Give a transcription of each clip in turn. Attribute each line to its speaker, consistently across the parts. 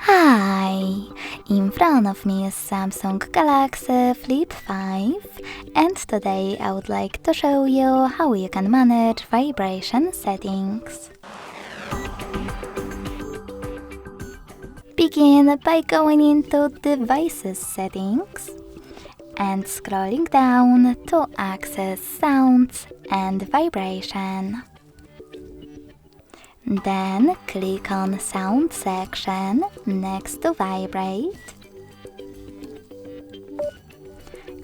Speaker 1: Hi! In front of me is Samsung Galaxy Flip5 and today I would like to show you how you can manage vibration settings. Begin by going into Devices settings and scrolling down to access Sounds and Vibration. Then click on Sound section next to Vibrate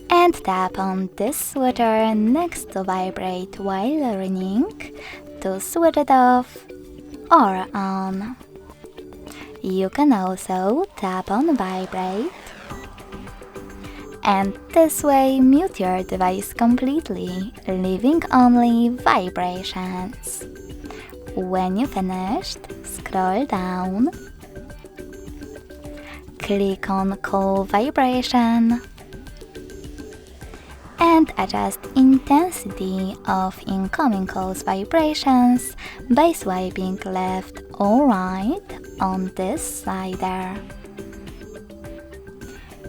Speaker 1: and tap on this switcher next to Vibrate while running to switch it off or on. You can also tap on Vibrate and this way mute your device completely, leaving only vibrations. When you finished, scroll down, click on Call Vibration and adjust intensity of incoming calls vibrations by swiping left or right on this slider.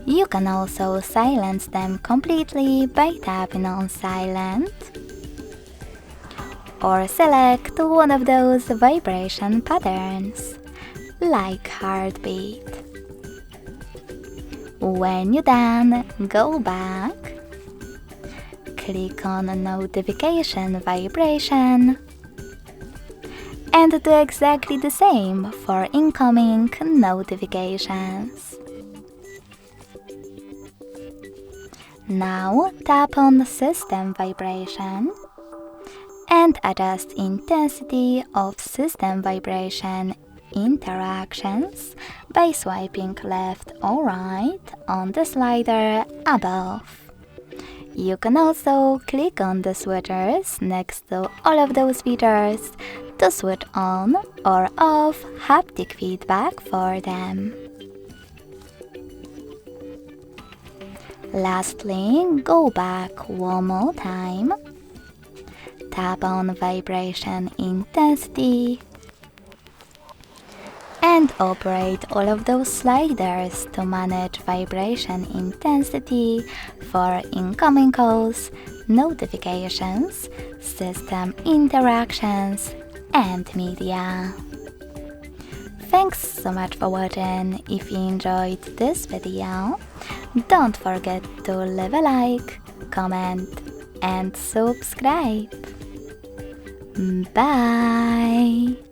Speaker 1: You can also silence them completely by tapping on Silent or select one of those vibration patterns, like heartbeat. When you're done, go back, click on Notification Vibration, and do exactly the same for incoming notifications. Now tap on System Vibration and adjust intensity of system vibration interactions by swiping left or right on the slider above. You can also click on the switchers next to all of those features to switch on or off haptic feedback for them. Lastly, go back one more time, tap on Vibration Intensity and operate all of those sliders to manage vibration intensity for incoming calls, notifications, system interactions, and media. Thanks so much for watching. If you enjoyed this video, don't forget to leave a like, comment, and subscribe. Bye!